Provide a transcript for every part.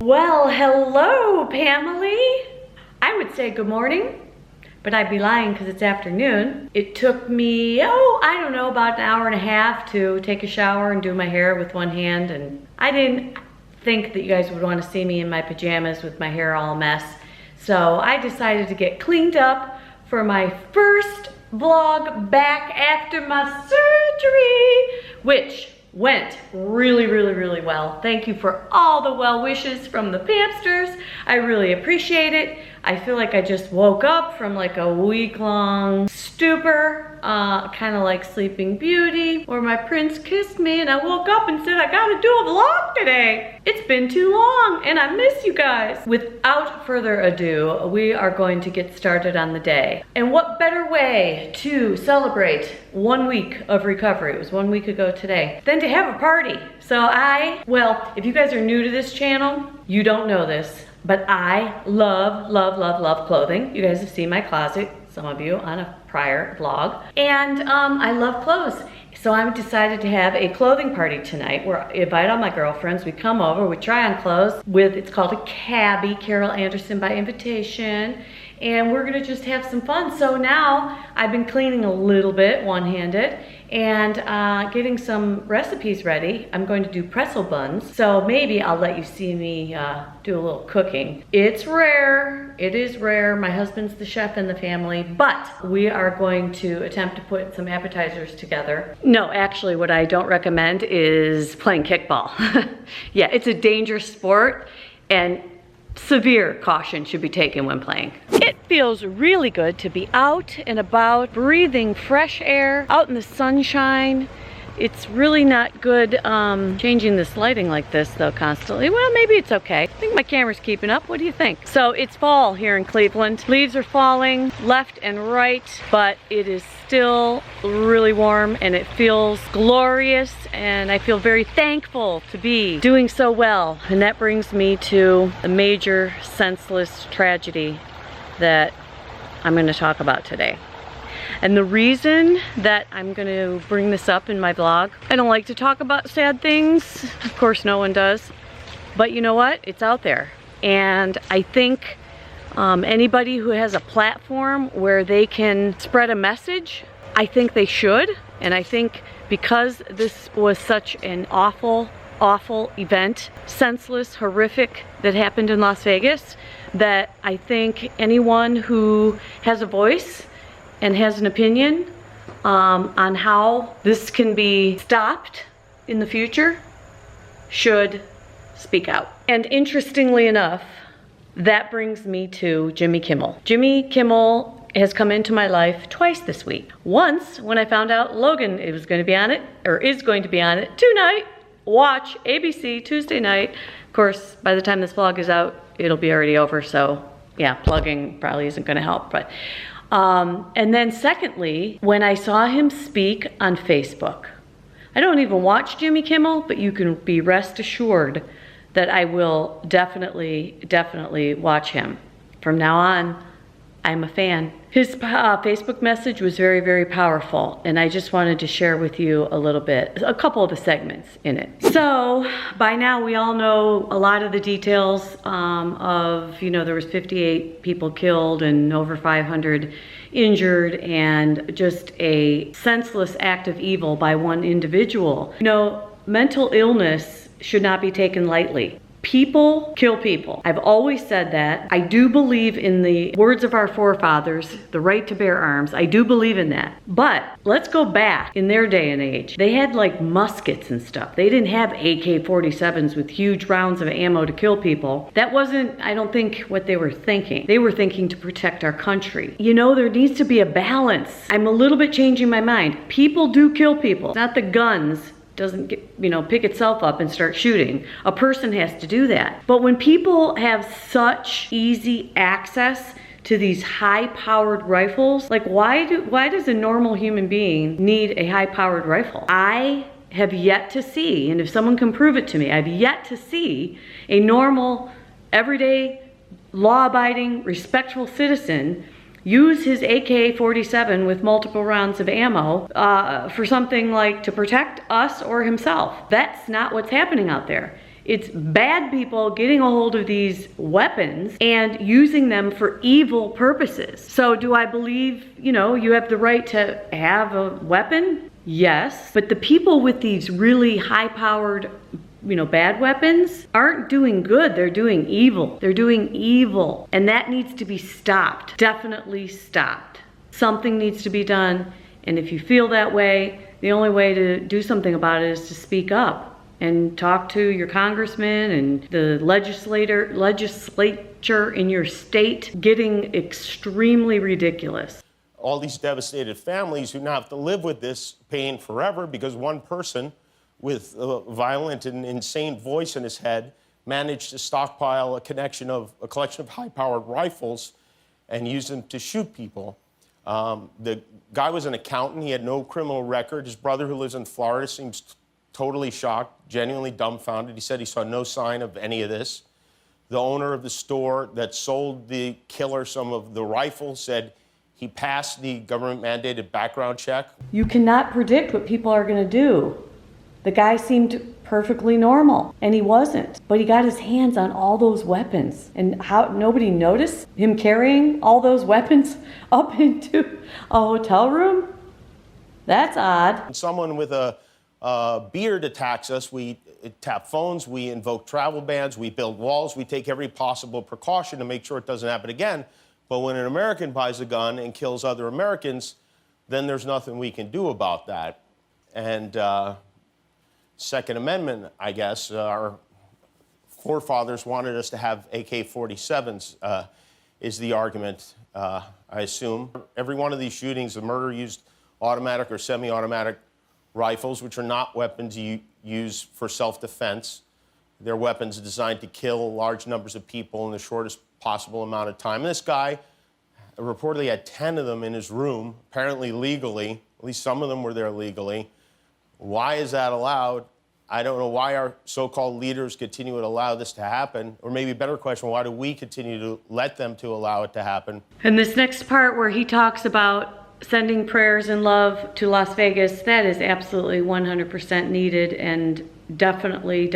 Well, hello, Pamela. I would say good morning, but I'd be lying because it's afternoon. It took me, I don't know, about an hour and a half to take a shower and do my hair with one hand, and I didn't think that you guys would want to see me in my pajamas with my hair all a mess. So I decided to get cleaned up for my first vlog back after my surgery, which went really well. Thank you for all the well wishes from the Pamsters. I really appreciate it. I feel like I just woke up from like a week-long stupor, kind of like Sleeping Beauty, where my prince kissed me and I woke up and said, I gotta do a vlog today. It's been too long and I miss you guys. Without further ado, we are going to get started on the day. And what better way to celebrate 1 week of recovery, it was 1 week ago today, than to have a party. So well, if you guys are new to this channel, you don't know this, but I love clothing. You guys have seen my closet, some of you, on a prior vlog. And I love clothes. So I decided to have a clothing party tonight where I invite all my girlfriends. We come over, we try on clothes it's called a cabbie, Carol Anderson by invitation. And we're gonna just have some fun. So now I've been cleaning a little bit, one-handed, and getting some recipes ready. I'm going to do pretzel buns. So maybe I'll let you see me do a little cooking. It's rare, it is rare. My husband's the chef in the family, but we are going to attempt to put some appetizers together. No, actually what I don't recommend is playing kickball. Yeah, it's a dangerous sport and severe caution should be taken when playing. It feels really good to be out and about, breathing fresh air, out in the sunshine. It's really not good changing this lighting like this though constantly. Well, maybe it's okay. I think my camera's keeping up. What do you think? So it's fall here in Cleveland. Leaves are falling left and right, but it is still really warm and it feels glorious, and I feel very thankful to be doing so well. And that brings me to a major senseless tragedy that I'm going to talk about today. And the reason that I'm going to bring this up in my vlog, I don't like to talk about sad things. Of course, no one does. But you know what? It's out there. And I think anybody who has a platform where they can spread a message, I think they should. And I think because this was such an awful event, senseless, horrific, that happened in Las Vegas, that I think anyone who has a voice and has an opinion on how this can be stopped in the future should speak out. And interestingly enough, that brings me to Jimmy Kimmel. Jimmy Kimmel has come into my life twice this week. Once when I found out Logan was going to be on it, or is going to be on it tonight. Watch ABC Tuesday night. Of course, by the time this vlog is out, it'll be already over, so yeah, plugging probably isn't going to help. But and then secondly, when I saw him speak on Facebook. I don't even watch Jimmy Kimmel, but you can be rest assured that I will definitely watch him. From now on, I'm a fan. His Facebook message was very powerful, and I just wanted to share with you a little bit, a couple of the segments in it. So by now we all know a lot of the details of, there was 58 people killed and over 500 injured, and just a senseless act of evil by one individual. Mental illness should not be taken lightly. People kill people. I've always said that. I do believe in the words of our forefathers, the right to bear arms. I do believe in that. But let's go back in their day and age. They had like muskets and stuff. They didn't have AK-47s with huge rounds of ammo to kill people. That wasn't, I don't think, what they were thinking. They were thinking to protect our country. There needs to be a balance. I'm a little bit changing my mind. People do kill people. It's not the guns doesn't pick itself up and start shooting. A person has to do that. But when people have such easy access to these high-powered rifles, like why does a normal human being need a high-powered rifle? I have yet to see, and if someone can prove it to me, I've yet to see a normal, everyday, law-abiding, respectful citizen use his AK-47 with multiple rounds of ammo for something like to protect us or himself. That's not what's happening out there. It's bad people getting a hold of these weapons and using them for evil purposes. So do I believe, you have the right to have a weapon? Yes. But the people with these really high-powered, bad weapons aren't doing good. They're doing evil. They're doing evil. And that needs to be stopped. Definitely stopped. Something needs to be done. And if you feel that way, the only way to do something about it is to speak up and talk to your congressman and the legislature in your state. Getting extremely ridiculous. All these devastated families who now have to live with this pain forever because one person with a violent and insane voice in his head managed to stockpile a collection of high-powered rifles and use them to shoot people. The guy was an accountant. He had no criminal record. His brother, who lives in Florida, seems totally shocked, genuinely dumbfounded. He said he saw no sign of any of this. The owner of the store that sold the killer some of the rifles said he passed the government-mandated background check. You cannot predict what people are going to do. The guy seemed perfectly normal, and he wasn't. But he got his hands on all those weapons. And how nobody noticed him carrying all those weapons up into a hotel room? That's odd. Someone with a beard attacks us, we tap phones, we invoke travel bans, we build walls, we take every possible precaution to make sure it doesn't happen again. But when an American buys a gun and kills other Americans, then there's nothing we can do about that. And Second Amendment, I guess, our forefathers wanted us to have AK-47s, is the argument, I assume. Every one of these shootings, the murder used automatic or semi-automatic rifles, which are not weapons you use for self-defense. They're weapons designed to kill large numbers of people in the shortest possible amount of time. And this guy reportedly had 10 of them in his room, apparently legally. At least some of them were there legally. Why is that allowed? I don't know why our so-called leaders continue to allow this to happen. Or maybe a better question, why do we continue to let them to allow it to happen? And this next part where he talks about sending prayers and love to Las Vegas, that is absolutely 100% needed and definitely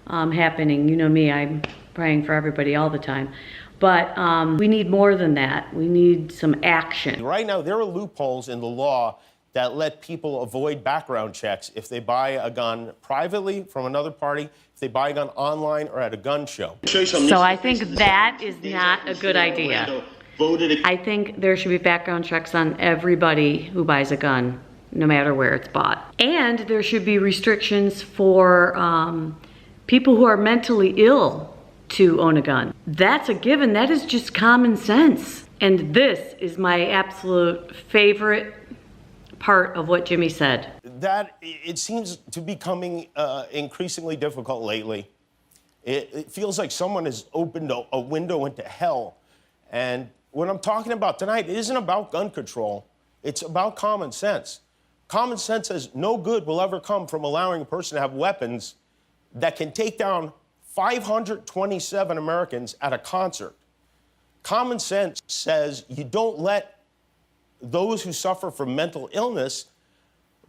happening. You know me, I'm praying for everybody all the time. But we need more than that. We need some action. Right now, there are loopholes in the law that let people avoid background checks if they buy a gun privately from another party, if they buy a gun online or at a gun show. So I think that is not a good idea. I think there should be background checks on everybody who buys a gun, no matter where it's bought. And there should be restrictions for people who are mentally ill to own a gun. That's a given. That is just common sense. And this is my absolute favorite part of what Jimmy said. That, it seems to be becoming increasingly difficult lately. It feels like someone has opened a window into hell. And what I'm talking about tonight, it isn't about gun control. It's about common sense. Common sense says no good will ever come from allowing a person to have weapons that can take down 527 Americans at a concert. Common sense says you don't let those who suffer from mental illness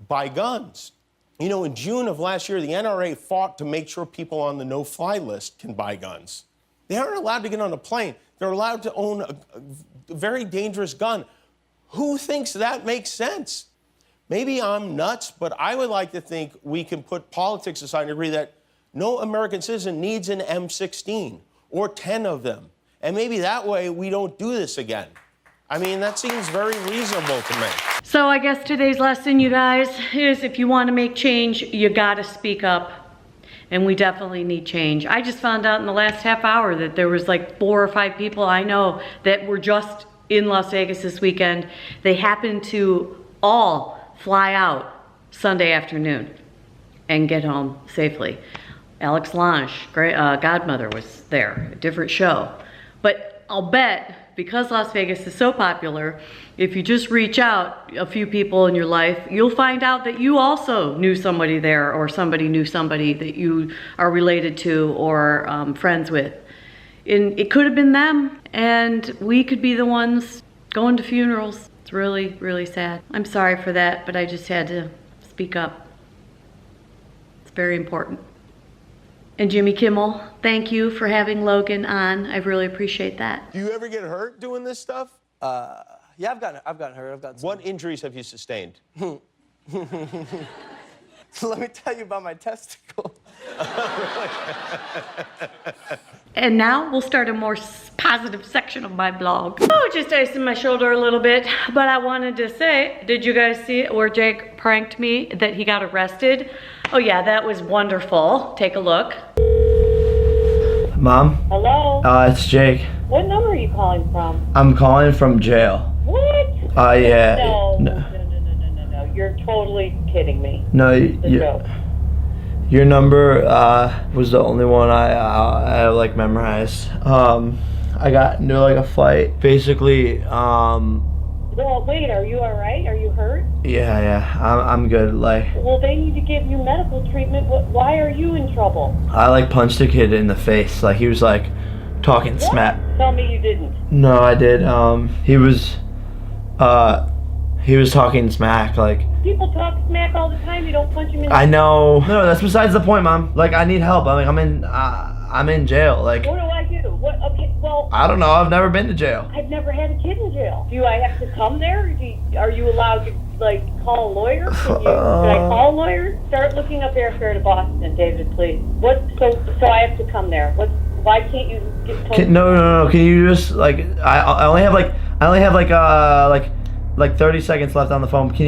buy guns. You know, in June of last year, the NRA fought to make sure people on the no-fly list can buy guns. They aren't allowed to get on a plane. They're allowed to own a very dangerous gun. Who thinks that makes sense? Maybe I'm nuts, but I would like to think we can put politics aside and agree that no American citizen needs an M16 or 10 of them. And maybe that way we don't do this again. I mean, that seems very reasonable to me. So I guess today's lesson, you guys, is if you want to make change, you gotta speak up. And we definitely need change. I just found out in the last half hour that there was like 4 or 5 people I know that were just in Las Vegas this weekend. They happened to all fly out Sunday afternoon and get home safely. Alex Lange, godmother, was there, a different show. But I'll bet, because Las Vegas is so popular, if you just reach out a few people in your life, you'll find out that you also knew somebody there, or somebody knew somebody that you are related to or friends with. And it could have been them, and we could be the ones going to funerals. It's really, really sad. I'm sorry for that, but I just had to speak up. It's very important. And Jimmy Kimmel, thank you for having Logan on. I really appreciate that. Do you ever get hurt doing this stuff? Yeah, I've gotten hurt. I've gotten some. What injuries have you sustained? Let me tell you about my testicle. And now we'll start a more positive section of my blog. Oh, just icing my shoulder a little bit. But I wanted to say, did you guys see where Jake pranked me that he got arrested? Oh yeah, that was wonderful. Take a look. Mom? Hello? It's Jake. What number are you calling from? I'm calling from jail. What? Yeah. No. You're totally kidding me. No, Joke. your number was the only one I like memorized. I got into like a fight. Basically, Well, wait, are you alright? Are you hurt? yeah, I'm good. Like, Well, they need to give you medical treatment. Why are you in trouble? I like punched a kid in the face. Like, he was like talking smack. Tell me you didn't. No, I did. He was talking smack. Like, People talk smack all the time. You don't punch them in the I know. No, that's besides the point, Mom. Like, I need help. I'm in jail. Like, What do I do? What? Okay, well, I don't know. I've never been to jail. I've never had a kid in jail. Do I have to come there? Are you allowed to, like, call a lawyer? Should I call a lawyer? Start looking up airfare to Boston, David, please. What? So I have to come there. Why can't you get told? No. Can you just like I only have like 30 seconds left on the phone. Can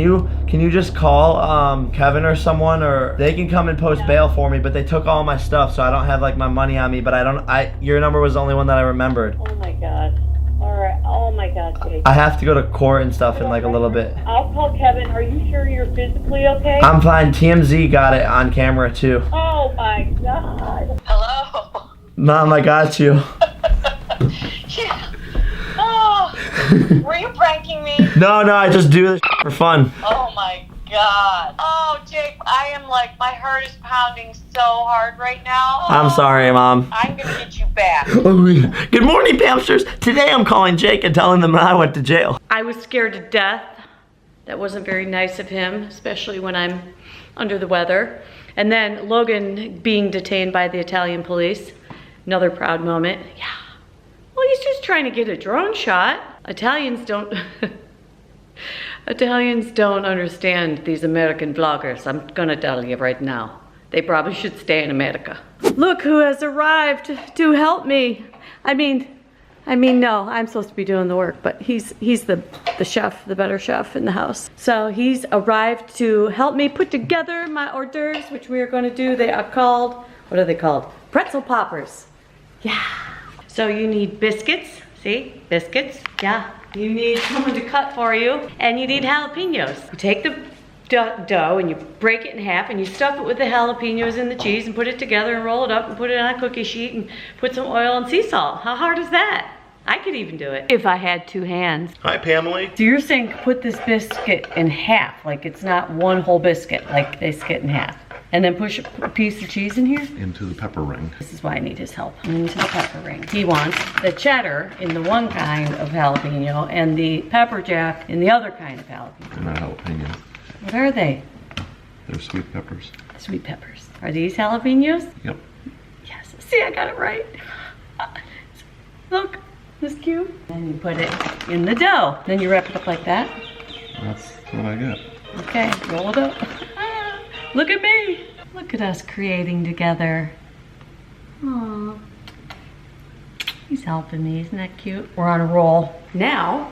you just call Kevin or someone, or they can come and post bail for me, but they took all my stuff, so I don't have like my money on me, but your number was the only one that I remembered. Oh my God. All right. Oh my God, Jake. I have to go to court and stuff in like a little bit. I'll call Kevin. Are you sure you're physically okay? I'm fine. TMZ got it on camera too. Oh my God. Hello. Mom, I got you. Yeah. Oh, were you pranking me? No, I just do this for fun. Oh my God. Oh, Jake, I am like, my heart is pounding so hard right now. I'm sorry, Mom. I'm gonna get you back. Good morning, Pamsters. Today I'm calling Jake and telling them that I went to jail. I was scared to death. That wasn't very nice of him, especially when I'm under the weather. And then Logan being detained by the Italian police. Another proud moment. Yeah. Well, he's just trying to get a drone shot. Italians don't understand these American vloggers. I'm gonna tell you right now. They probably should stay in America. Look who has arrived to help me. I mean, no, I'm supposed to be doing the work, but he's the chef, the better chef in the house. So he's arrived to help me put together my hors d'oeuvres, which we are gonna do. They are called, what are they called? Pretzel poppers. Yeah. So you need biscuits, see? Biscuits, yeah. You need someone to cut for you, and you need jalapenos. You take the dough and you break it in half and you stuff it with the jalapenos and the cheese and put it together and roll it up and put it on a cookie sheet and put some oil and sea salt. How hard is that? I could even do it if I had two hands. Hi, Pamela. So you're saying put this biscuit in half, like it's not one whole biscuit, like biscuit in half. And then push a piece of cheese in here? Into the pepper ring. This is why I need his help. Into the pepper ring. He wants the cheddar in the one kind of jalapeno and the pepper jack in the other kind of jalapeno. They're not jalapeno. What are they? They're sweet peppers. Sweet peppers. Are these jalapenos? Yep. Yes. See, I got it right. Look, this cute. Then you put it in the dough. Then you wrap it up like that. That's what I got. Okay, roll it up. Look at me. Look at us creating together. Aww. He's helping me, isn't that cute? We're on a roll. Now,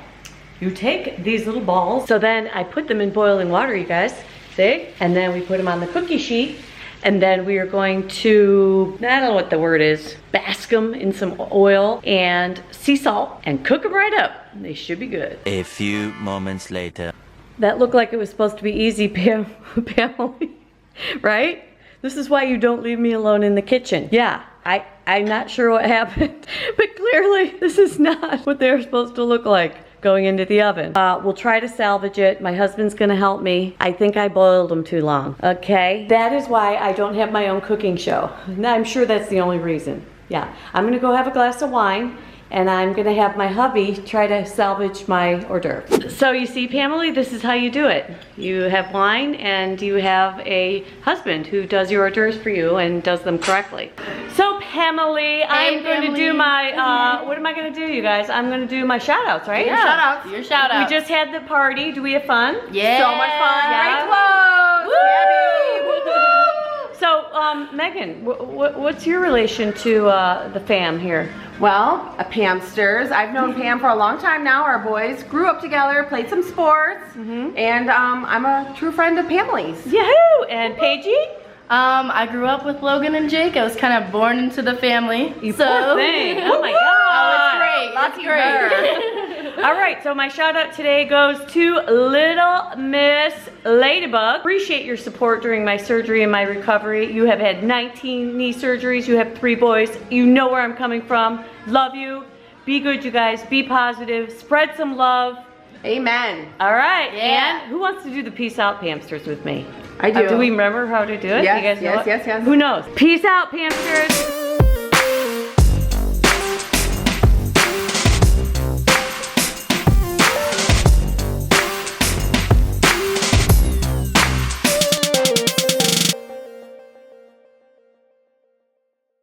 you take these little balls. So then I put them in boiling water, you guys. See? And then we put them on the cookie sheet. And then we are going to, I don't know what the word is, bask them in some oil and sea salt and cook them right up. They should be good. A few moments later. That looked like it was supposed to be easy, Pamela. Right? This is why you don't leave me alone in the kitchen. Yeah, I'm not sure what happened, but clearly this is not what they're supposed to look like going into the oven. We'll try to salvage it. My husband's gonna help me. I think I boiled them too long, okay? That is why I don't have my own cooking show. I'm sure that's the only reason. Yeah, I'm gonna go have a glass of wine and I'm gonna have my hubby try to salvage my hors d'oeuvre. So you see, Pamela, this is how you do it. You have wine and you have a husband who does your hors d'oeuvres for you and does them correctly. So Pamela, I'm going to do my, what am I gonna do, you guys? I'm gonna do my shout outs, right? Your shout outs. Your shout outs. We just had the party. Do we have fun? Yeah. So much fun. Yeah. Great clothes. Gabby. So, Megan, what's your relation to the fam here? Well, a Pamsters. I've known Pam for a long time now. Our boys grew up together, played some sports, and I'm a true friend of Pamela's. Yahoo! And Paigey? I grew up with Logan and Jake. I was kind of born into the family. You poor thing. Oh my God. Oh, it's great. Lucky It's great. All right, so my shout out today goes to Little Miss Ladybug. Appreciate your support during my surgery and my recovery. You have had 19 knee surgeries. You have 3 boys. You know where I'm coming from. Love you. Be good, you guys. Be positive. Spread some love. Amen. All right. Yeah. And who wants to do the peace out Pamsters with me? I do. Do we remember how to do it? Yes, you guys know yes, it? yes, yes. Who knows? Peace out, Pamsters.